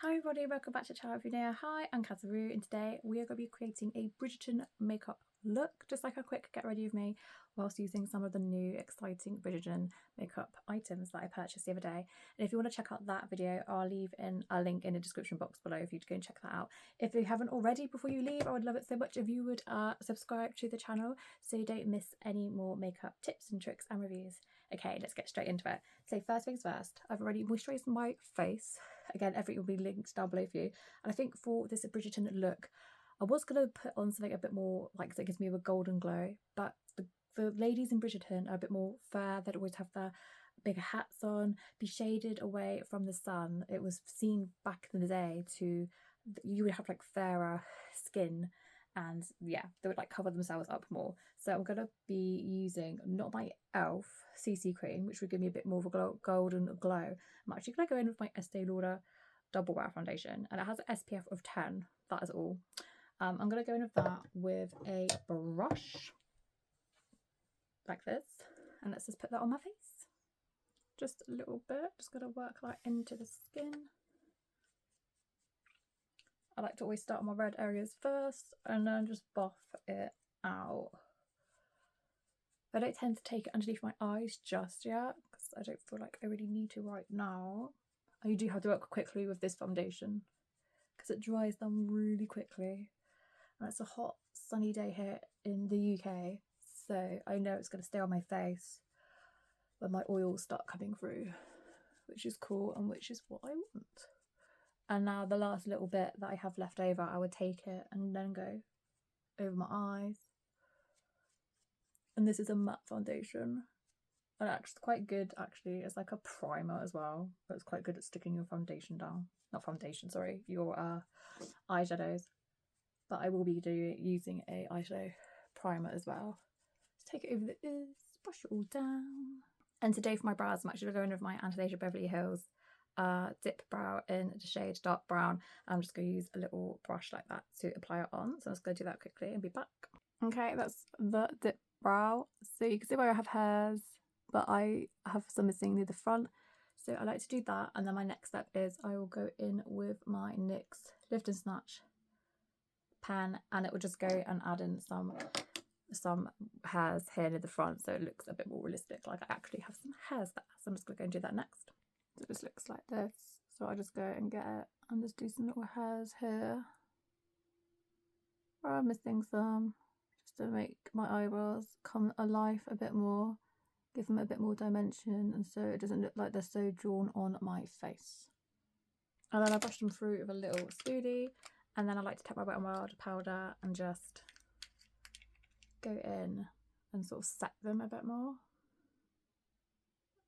Hi everybody, welcome back to the channel. If you're new, hi, I'm Kataroo, and today we are going to be creating a Bridgerton makeup look, just like a quick get ready with me, whilst using some of the new exciting Bridgerton makeup items that I purchased the other day. And if you want to check out that video, I'll leave in a link in the description box below for you to go and check that out. If you haven't already, before you leave, I would love it so much if you would subscribe to the channel so you don't miss any more makeup tips and tricks and reviews. Okay, let's get straight into it. So first things first, I've already moisturised my face. Again, everything will be linked down below for you. And I think for this Bridgerton look, I was going to put on something a bit more, like, so it gives me a golden glow, but the ladies in Bridgerton are a bit more fair. They'd always have their bigger hats on, be shaded away from the sun. It was seen back in the day to, you would have like fairer skin, and yeah, they would like cover themselves up more. So I'm going to be using not my e.l.f. CC cream, which would give me a bit more of a golden glow. I'm actually going to go in with my Estee Lauder Double Wear Foundation, and it has an SPF of 10. That is all. I'm going to go in with that with a brush like this, and let's just put that on my face. Just a little bit, just going to work that into the skin. I like to always start on my red areas first and then just buff it out. I don't tend to take it underneath my eyes just yet because I don't feel like I really need to right now. You do have to work quickly with this foundation because it dries down really quickly. And it's a hot sunny day here in the UK, so I know it's going to stay on my face when my oils start coming through, which is cool and which is what I want. And now the last little bit that I have left over, I would take it and then go over my eyes. And this is a matte foundation, and it's quite good actually. It's like a primer as well, but it's quite good at sticking your foundation down. Not foundation, sorry, your eyeshadows. But I will be using a eyeshadow primer as well. Just take it over the ears, brush it all down. And today for my brows, I'm actually going with my Anastasia Beverly Hills dip brow in the shade dark brown. I'm just going to use a little brush like that to apply it on. So I'm just going to do that quickly and be back. Okay, that's the dip brow. So you can see where I have hairs, but I have some missing near the front. So I like to do that. And then my next step is I will go in with my NYX Lift and Snatch pan, and it will just go and add in some hairs here near the front, so it looks a bit more realistic, like I actually have some hairs there. So I'm just going to go and do that next. So this looks like this. So I just go and get it and just do some little hairs here where I'm missing some, just to make my eyebrows come alive a bit more, give them a bit more dimension, and so it doesn't look like they're so drawn on my face. And then I brush them through with a little spoolie. And then I like to take my Wet n Wild powder and just go in and sort of set them a bit more.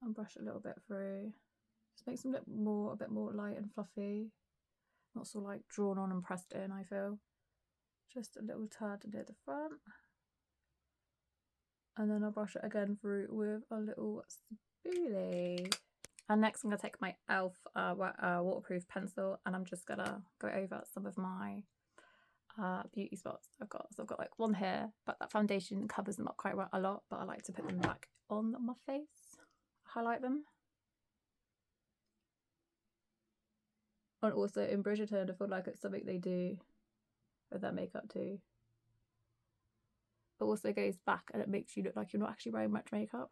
And brush a little bit through. Just makes them look a bit more light and fluffy. Not so like drawn on and pressed in, I feel. Just a little tad near the front. And then I'll brush it again through with a little spoolie. And next I'm going to take my e.l.f. waterproof pencil, and I'm just going to go over some of my beauty spots I've got. So I've got like one here, but that foundation covers them up quite well, a lot, but I like to put them back on my face, highlight them. And also in Bridgerton, I feel like it's something they do with their makeup too. It also goes back and it makes you look like you're not actually wearing much makeup.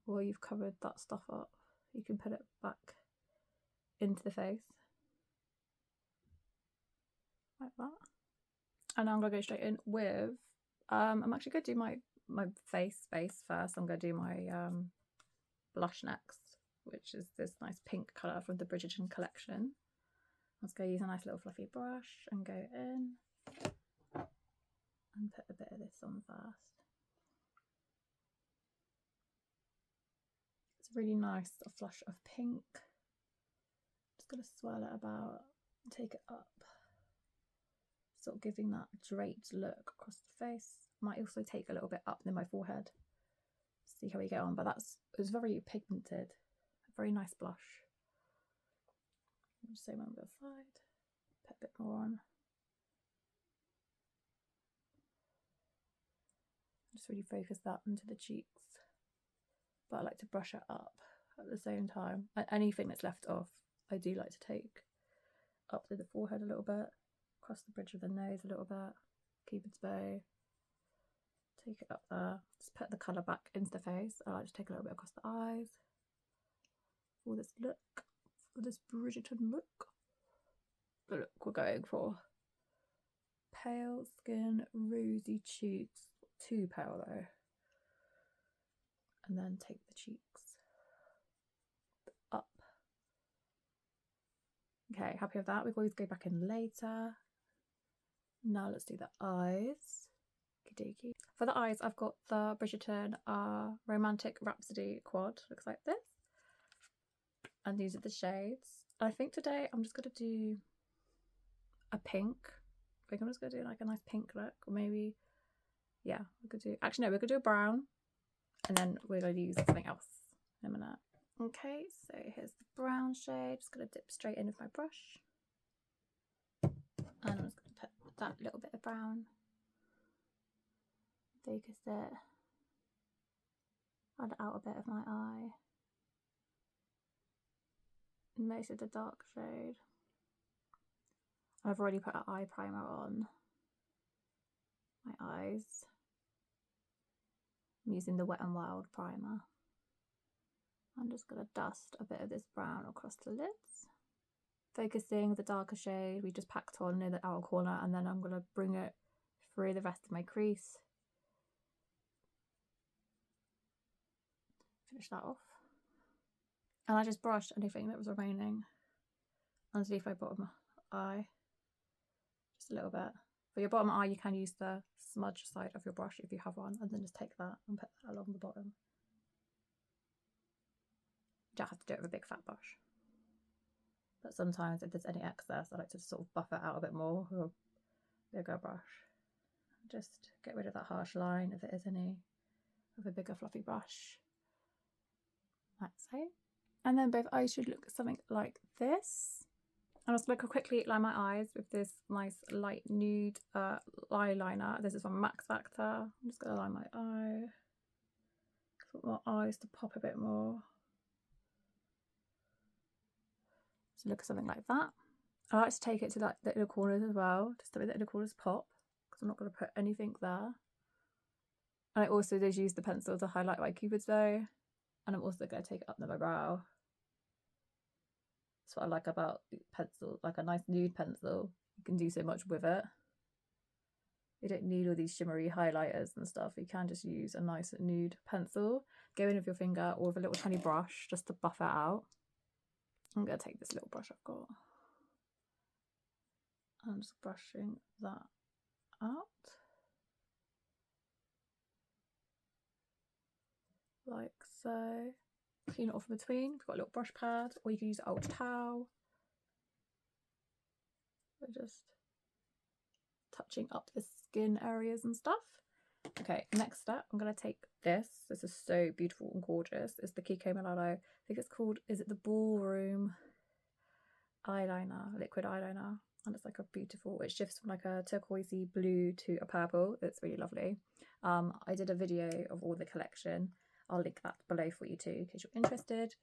Or you've covered that stuff up, you can put it back into the face like that. And now I'm gonna go straight in with I'm actually gonna do my face first. I'm gonna do my blush next, which is this nice pink colour from the Bridgerton collection. I'm just gonna use a nice little fluffy brush and go in and put a bit of this on first. It's really nice, a flush of pink. Just gonna swirl it about, take it up, sort of giving that draped look across the face. Might also take a little bit up near my forehead. See how we get on, but it was very pigmented, a very nice blush. Just same on the other side, put a bit more on. Just really focus that into the cheeks. But I like to brush it up at the same time. Anything that's left off I do like to take up to the forehead a little bit, across the bridge of the nose a little bit, Cupid's bow, take it up there, just put the colour back into the face. I like to take a little bit across the eyes for this look, for this Bridgerton look. The look we're going for. Pale skin, rosy cheeks, too pale though. And then take the cheeks up. Okay, happy with that? We can always go back in later. Now let's do the eyes. Okey-dokey. For the eyes, I've got the Bridgerton Romantic Rhapsody quad. Looks like this. And these are the shades. I think today I'm just going to do a pink. I think I'm just going to do like a nice pink look. Or maybe, yeah, we could do, actually no, we could do a brown. And then we're going to use something else in a minute. Okay, so here's the brown shade. Just going to dip straight in with my brush. And I'm just going to put that little bit of brown. Focus it. Add out a bit of my eye. Most of the dark shade. I've already put an eye primer on my eyes. I'm using the Wet n Wild primer. I'm just going to dust a bit of this brown across the lids. Focusing the darker shade we just packed on near the outer corner, and then I'm going to bring it through the rest of my crease. Finish that off. And I just brushed anything that was remaining underneath my bottom eye. Just a little bit. For your bottom eye, you can use the smudge side of your brush if you have one, and then just take that and put that along the bottom. You don't have to do it with a big fat brush. But sometimes if there's any excess, I like to sort of buff it out a bit more with a bigger brush. Just get rid of that harsh line if there is any, with a bigger fluffy brush. Like so. And then both eyes should look something like this. I'm just going to quickly line my eyes with this nice light nude eyeliner. This is from Max Factor. I'm just going to line my eye. I want my eyes to pop a bit more. So look something like that. I like to take it to like the inner corners as well, just to make the inner corners pop, because I'm not going to put anything there. And I also just use the pencil to highlight my Cupid's bow. And I'm also going to take it up my brow. That's what I like about pencil, like a nice nude pencil. You can do so much with it. You don't need all these shimmery highlighters and stuff. You can just use a nice nude pencil. Go in with your finger or with a little tiny brush just to buff it out. I'm going to take this little brush I've got. I'm just brushing that out. Like so. Clean it off in between. We've got a little brush pad, or you can use an old towel. We're just touching up the skin areas and stuff. Okay, next step, I'm going to take this. This is so beautiful and gorgeous. It's the Kiko Milano. I think it's called, is it the Ballroom eyeliner, liquid eyeliner. And it's like a beautiful, it shifts from like a turquoisey blue to a purple. It's really lovely. I did a video of all the collection. I'll link that below for you too, in case you're interested.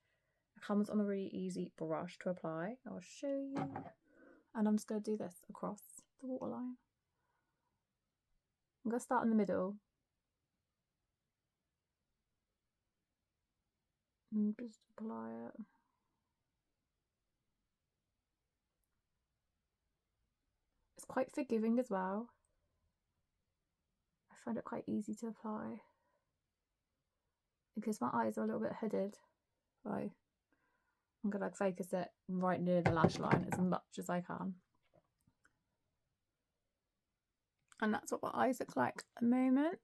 It comes on a really easy brush to apply. I'll show you. And I'm just going to do this across the waterline. I'm going to start in the middle. And just apply it. It's quite forgiving as well. I find it quite easy to apply. Because my eyes are a little bit hooded, right? I'm going to focus it right near the lash line as much as I can. And that's what my eyes look like at the moment.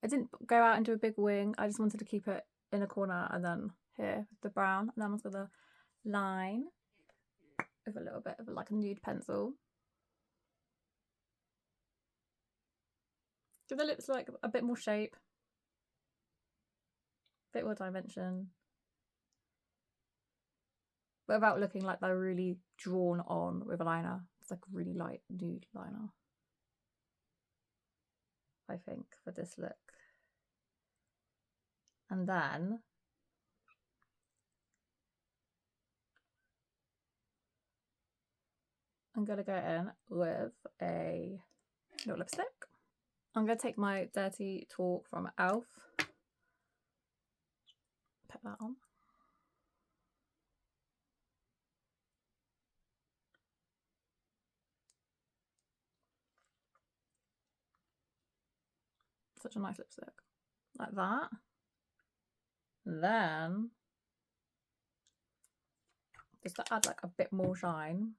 I didn't go out and do a big wing. I just wanted to keep it in a corner and then here with the brown. And then I'm just going to line with a little bit of like a nude pencil. Give the lips like a bit more shape. Bit more dimension, but without looking like they're really drawn on with a liner. It's like a really light nude liner, I think, for this look. And then I'm going to go in with a little lipstick. I'm going to take my Dirty Talk from e.l.f. Put that on. Such a nice lipstick. Like that. And then, just to add like a bit more shine,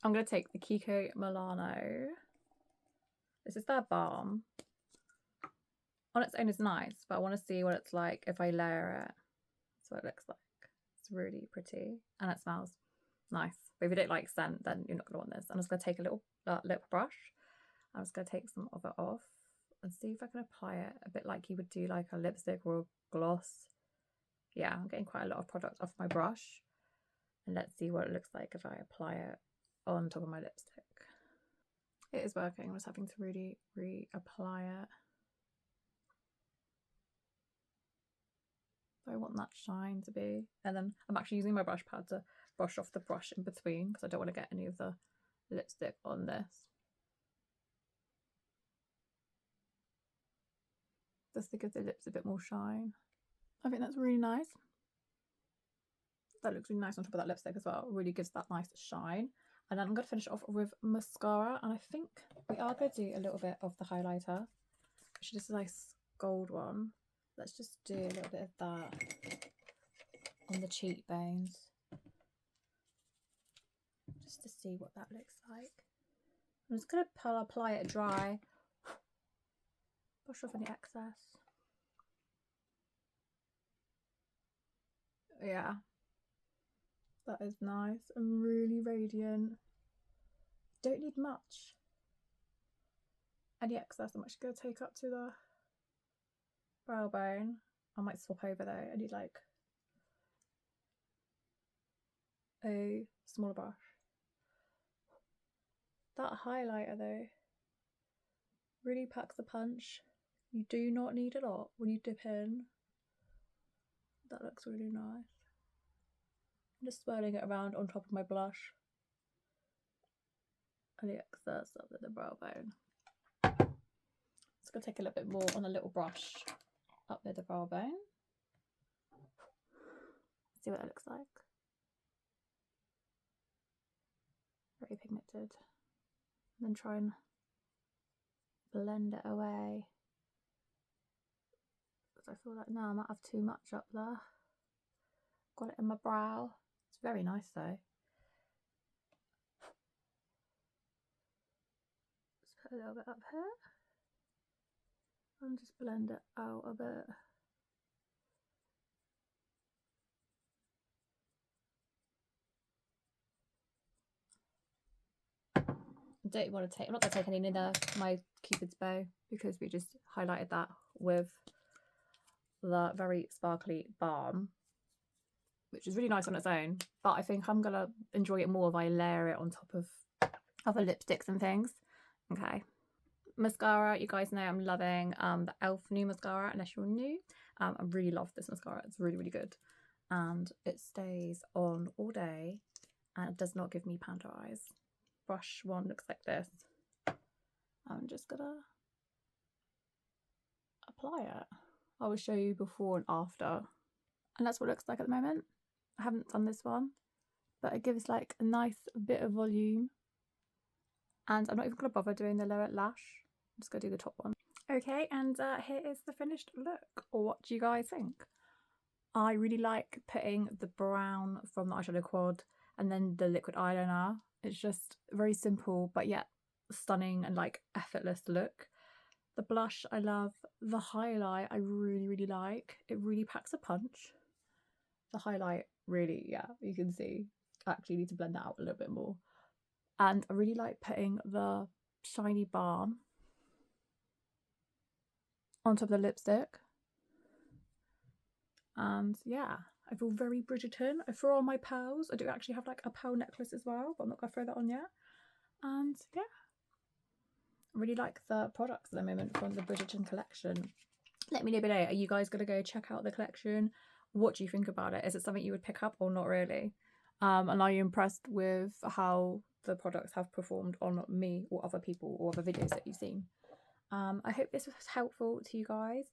I'm going to take the Kiko Milano. This is their balm. On its own is nice, but I want to see what it's like if I layer it. That's what it looks like. It's really pretty and it smells nice. But if you don't like scent, then you're not going to want this. I'm just going to take a little lip brush. I'm just going to take some of it off and see if I can apply it a bit like you would do like a lipstick or a gloss. Yeah, I'm getting quite a lot of product off my brush. And let's see what it looks like if I apply it on top of my lipstick. It is working. I'm just having to really reapply it. I want that shine to be. And then I'm actually using my brush pad to brush off the brush in between because I don't want to get any of the lipstick on this. Just to give the lips a bit more shine. I think that's really nice. That looks really nice on top of that lipstick as well. It really gives that nice shine. And then I'm going to finish off with mascara. And I think we are going to do a little bit of the highlighter, which is a nice gold one. Let's just do a little bit of that on the cheekbones, just to see what that looks like. I'm just going to apply it dry, brush off any excess. Yeah, that is nice and really radiant. Don't need much. Any excess I'm actually going to take up to the brow bone. I might swap over though. I need like a smaller brush. That highlighter though really packs a punch. You do not need a lot when you dip in. That looks really nice. I'm just swirling it around on top of my blush. And the excess up at the brow bone. Just gonna take a little bit more on a little brush up near the brow bone. See what that looks like. Very pigmented. And then try and blend it away. Because I feel like now I might have too much up there. Got it in my brow. It's very nice though. Just put a little bit up here. And just blend it out a bit. Don't want to take, I'm not going to take any near my Cupid's bow because we just highlighted that with the very sparkly balm, which is really nice on its own, but I think I'm going to enjoy it more if I layer it on top of other lipsticks and things. Okay. Mascara, you guys know I'm loving the e.l.f. new mascara, unless you're new. I really love this mascara. It's really good. And it stays on all day and it does not give me panda eyes. Brush one looks like this. I'm just gonna apply it. I will show you before and after. And that's what it looks like at the moment. I haven't done this one, but it gives like a nice bit of volume. And I'm not even gonna bother doing the lower lash. I'm just gonna do the top one. Okay, and here is the finished look. What do you guys think? I really like putting the brown from the eyeshadow quad and then the liquid eyeliner. It's just very simple, but yet stunning and like effortless look. The blush I love. The highlight I really like. It really packs a punch. The highlight really, yeah, you can see. I actually need to blend that out a little bit more. And I really like putting the shiny balm on top of the lipstick. And yeah, I feel very Bridgerton. I throw on my pearls. I do actually have like a pearl necklace as well, but I'm not going to throw that on yet. And yeah, I really like the products at the moment from the Bridgerton collection. Let me know below, are you guys going to go check out the collection? What do you think about it? Is it something you would pick up or not really? And are you impressed with how the products have performed on me or other people or other videos that you've seen. I hope this was helpful to you guys.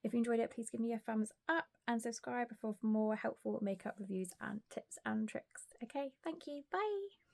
If you enjoyed it, please give me a thumbs up and subscribe for more helpful makeup reviews and tips and tricks. Okay, thank you. Bye.